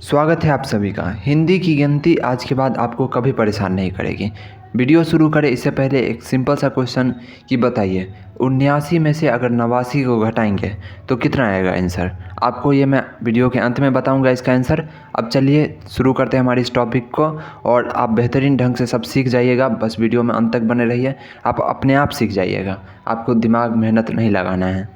स्वागत है आप सभी का। हिंदी की गिनती आज के बाद आपको कभी परेशान नहीं करेगी। वीडियो शुरू करें इससे पहले एक सिंपल सा क्वेश्चन कि बताइए 79 में से अगर 89 को घटाएंगे तो कितना आएगा आंसर। आपको ये मैं वीडियो के अंत में बताऊंगा इसका आंसर। अब चलिए शुरू करते हैं हमारे इस टॉपिक को और आप बेहतरीन ढंग से सब सीख जाइएगा। बस वीडियो में अंत तक बने रहिए, आप अपने आप सीख जाइएगा, आपको दिमाग मेहनत नहीं लगाना है।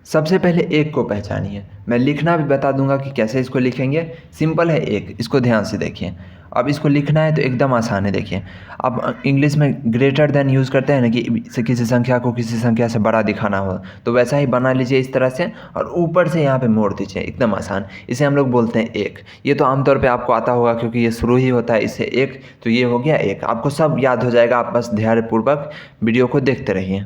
सबसे पहले एक को पहचानिए। मैं लिखना भी बता दूंगा कि कैसे इसको लिखेंगे। सिंपल है एक, इसको ध्यान से देखिए। अब इसको लिखना है तो एकदम आसान है। देखिए अब इंग्लिश में ग्रेटर देन यूज़ करते हैं ना कि किसी संख्या को किसी संख्या से बड़ा दिखाना हो, तो वैसा ही बना लीजिए इस तरह से और ऊपर से यहाँ पे मोड़ दीजिए, एकदम आसान। इसे हम लोग बोलते हैं एक। ये तो आमतौर पे आपको आता होगा क्योंकि ये शुरू ही होता है इससे एक, तो ये हो गया एक। आपको सब याद हो जाएगा, आप बस धैर्यपूर्वक वीडियो को देखते रहिए।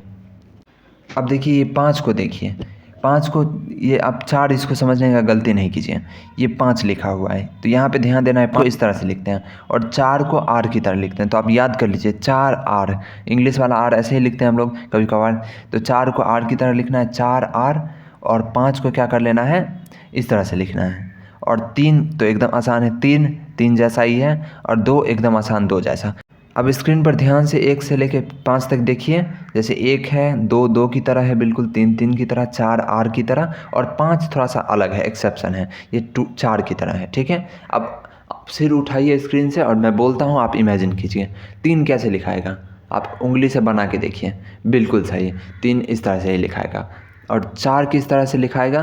अब देखिए ये 5 को देखिए, 5 को ये आप 4 इसको समझने का गलती नहीं कीजिए। ये 5 लिखा हुआ है तो यहाँ पे ध्यान देना है। 5 इस तरह से लिखते हैं और 4 को आर की तरह लिखते हैं। तो आप याद कर लीजिए 4 आर, इंग्लिश वाला आर ऐसे ही लिखते हैं हम लोग कभी कभार। तो 4 को आर की तरह लिखना है, 4 आर, और 5 को क्या कर लेना है, इस तरह से लिखना है। और 3 तो एकदम आसान है, 3 जैसा ही है, और 2 एकदम आसान 2 जैसा। अब स्क्रीन पर ध्यान से 1 से लेकर 5 तक देखिए। जैसे 1 है, 2 की तरह है बिल्कुल, 3 की तरह, 4 आर की तरह, और 5 थोड़ा सा अलग है, एक्सेप्शन है, ये 4 की तरह है। ठीक है, अब सिर उठाइए स्क्रीन से और मैं बोलता हूँ, आप इमेजिन कीजिए 3 कैसे लिखाएगा। आप उंगली से बना के देखिए, बिल्कुल सही, 3 इस तरह से ही लिखाएगा। और 4 किस तरह से लिखाएगा,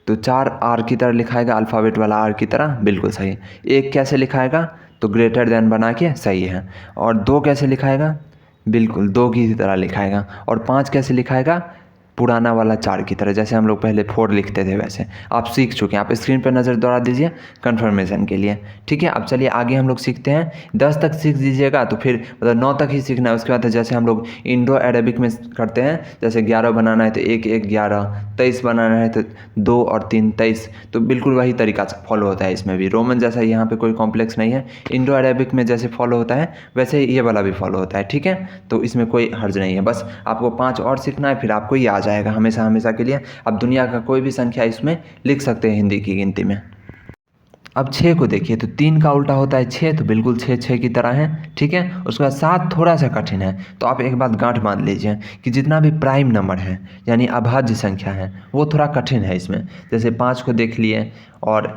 तो 4 आर की तरह लिखाएगा, अल्फ़ाबेट वाला आर की तरह, बिल्कुल सही। 1 कैसे लिखाएगा, तो ग्रेटर देन बना के, सही है। और 2 कैसे लिखाएगा, बिल्कुल 2 की तरह लिखाएगा। और 5 कैसे लिखाएगा, पुराना वाला 4 की तरह, जैसे हम लोग पहले 4 लिखते थे वैसे। आप सीख चुके हैं, आप स्क्रीन पर नज़र दौड़ा दीजिए कंफर्मेशन के लिए। ठीक है, अब चलिए आगे हम लोग सीखते हैं। 10 तक सीख दीजिएगा तो फिर मतलब 9 तक ही सीखना है। उसके बाद जैसे हम लोग इंडो अरेबिक में करते हैं, जैसे 11 बनाना है तो 1 1 11, 23 बनाना है तो 2 और 3 23, तो बिल्कुल वही तरीका से फॉलो होता है इसमें भी। रोमन जैसा यहाँ पे कोई कॉम्प्लेक्स नहीं है। इंडो अरेबिक में जैसे फॉलो होता है वैसे ही ये वाला भी फॉलो होता है। ठीक है, तो इसमें कोई हर्ज नहीं है। बस आपको 5 और सीखना है, फिर आपको ये आ जाएगा हमेशा हमेशा के लिए। अब दुनिया का कोई भी संख्या इसमें लिख सकते हैं हिंदी की गिनती में। अब 6 को देखिए, तो 3 का उल्टा होता है 6, तो बिल्कुल 6 की तरह है। ठीक है, उसके बाद 7 थोड़ा सा कठिन है। तो आप एक बात गांठ बांध लीजिए कि जितना भी प्राइम नंबर है यानी अभाज्य संख्या है वो थोड़ा कठिन है इसमें। जैसे 5 को देख लिए और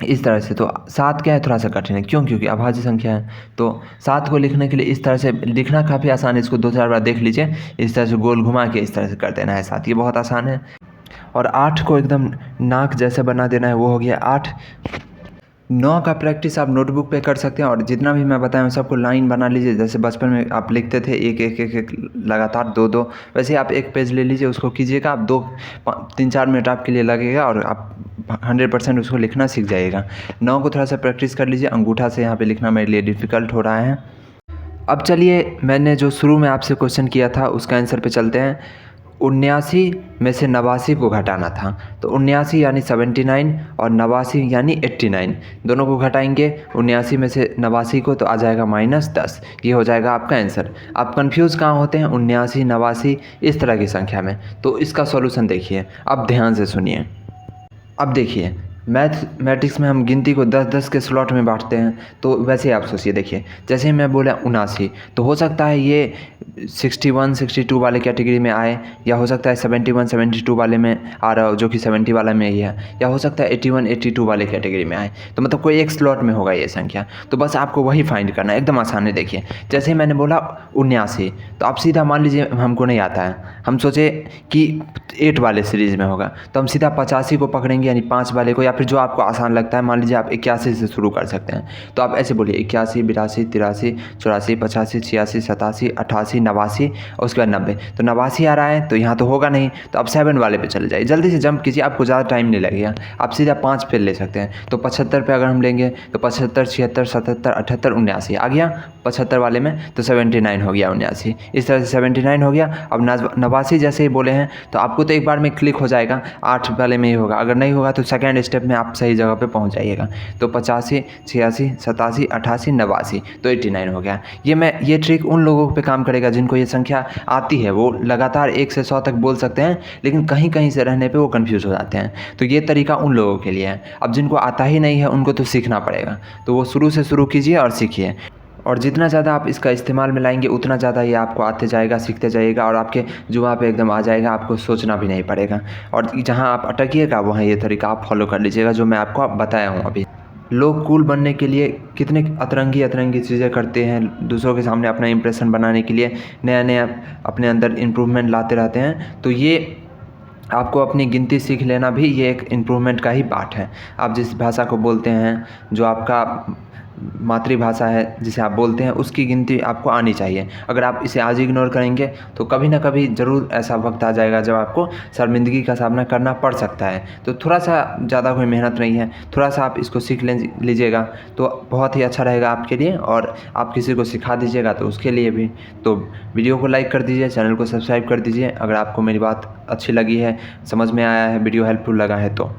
इस तरह से। तो 7 क्या है, थोड़ा सा कठिन है। क्यों, क्योंकि अभाज्य संख्या है। तो 7 को लिखने के लिए इस तरह से लिखना काफ़ी आसान है। इसको 2-4 बार देख लीजिए, इस तरह से गोल घुमा के इस तरह से कर देना है 7, ये बहुत आसान है। और 8 को एकदम नाक जैसे बना देना है, वो हो गया 8। 9 का प्रैक्टिस आप नोटबुक पे कर सकते हैं और जितना भी मैं बताया सबको लाइन बना लीजिए। जैसे बचपन में आप लिखते थे 1 1 1 1 लगातार 2 2, वैसे आप एक पेज ले लीजिए, उसको कीजिएगा आप। 3-4 मिनट आपके लिए लगेगा और आप 100% उसको लिखना सीख जाइएगा। 9 को थोड़ा सा प्रैक्टिस कर लीजिए। अंगूठा से यहाँ पे लिखना मेरे लिए डिफ़िकल्ट हो रहा है। अब चलिए मैंने जो शुरू में आपसे क्वेश्चन किया था उसका आंसर पे चलते हैं। 79 में से 89 को घटाना था, तो 79 यानी 79 और 89 यानी 89, दोनों को घटाएंगे 79 में से 89 को, तो आ जाएगा -10। ये हो जाएगा आपका आंसर। आप कंफ्यूज कहाँ होते हैं 79 89 इस तरह की संख्या में, तो इसका सॉल्यूशन देखिए। अब ध्यान से सुनिए। अब देखिए मैथमेटिक्स में हम गिनती को 10-10 के स्लॉट में बांटते हैं, तो वैसे आप सोचिए। देखिए जैसे ही मैं बोला 79, तो हो सकता है ये 61 62 वाले कैटेगरी में आए, या हो सकता है 71 72 वाले में आ रहा हो जो कि 70 वाला में ही है, या हो सकता है 81 82 वाले कैटेगरी में आए। तो मतलब कोई एक स्लॉट में होगा ये संख्या, तो बस आपको वही फाइंड करना है, एकदम आसान है। देखिए जैसे ही मैंने बोला 79, तो आप सीधा मान लीजिए हमको नहीं आता है, हम सोचे कि 8 वाले सीरीज़ में होगा, तो हम सीधा 85 को पकड़ेंगे यानी 5 वाले को, या फिर जो आपको आसान लगता है। मान लीजिए आप 81 से शुरू कर सकते हैं, तो आप ऐसे बोलिए 81 82 83 84 85 86 87 88 89 और उसके बाद 90। तो 89 आ रहा है तो यहाँ तो होगा नहीं, तो आप 7 वाले पे चले जाइए, जल्दी से जंप कीजिए, आपको ज़्यादा टाइम नहीं लगेगा। आप सीधा 5 पे ले सकते हैं। तो 75 पे अगर हम लेंगे तो 75 76 77 78 79 आ गया 75 वाले में, तो 79 हो गया 79। इस तरह से 79 हो गया। अब 89 जैसे ही बोले हैं तो आपको तो एक बार में क्लिक हो जाएगा 8 वाले में ही होगा। अगर नहीं होगा तो सेकेंड स्टेप स्टेप में आप सही जगह पे पहुंच जाइएगा। तो 85, 86, 87, 88, 89 तो 89 हो गया। ये ट्रिक उन लोगों पे काम करेगा जिनको ये संख्या आती है, वो लगातार 1 से 100 तक बोल सकते हैं, लेकिन कहीं कहीं से रहने पे वो कंफ्यूज हो जाते हैं। तो ये तरीका उन लोगों के लिए है। अब जिनको आता ही नहीं है उनको तो सीखना पड़ेगा, तो वो शुरू से शुरू कीजिए और सीखिए। और जितना ज़्यादा आप इसका इस्तेमाल में लाएंगे उतना ज़्यादा ये आपको आते जाएगा, सीखते जाइएगा और आपके जुबान पे एकदम आ जाएगा, आपको सोचना भी नहीं पड़ेगा। और जहाँ आप अटकिएगा वहाँ ये तरीका आप फॉलो कर लीजिएगा जो मैं आपको बताया हूँ अभी। लोग कूल बनने के लिए कितने अतरंगी अतरंगी चीज़ें करते हैं, दूसरों के सामने अपना इंप्रेशन बनाने के लिए नया नया अपने अंदर इम्प्रूवमेंट लाते रहते हैं। तो ये आपको अपनी गिनती सीख लेना भी ये एक इम्प्रूवमेंट का ही पार्ट है। आप जिस भाषा को बोलते हैं, जो आपका मातृभाषा है जिसे आप बोलते हैं, उसकी गिनती आपको आनी चाहिए। अगर आप इसे आज इग्नोर करेंगे तो कभी ना कभी ज़रूर ऐसा वक्त आ जाएगा जब आपको शर्मिंदगी का सामना करना पड़ सकता है। तो थोड़ा सा ज़्यादा कोई मेहनत नहीं है, थोड़ा सा आप इसको सीख लीजिएगा तो बहुत ही अच्छा रहेगा आपके लिए, और आप किसी को सिखा दीजिएगा तो उसके लिए भी। तो वीडियो को लाइक कर दीजिए, चैनल को सब्सक्राइब कर दीजिए अगर आपको मेरी बात अच्छी लगी है, समझ में आया है, वीडियो हेल्पफुल लगा है तो।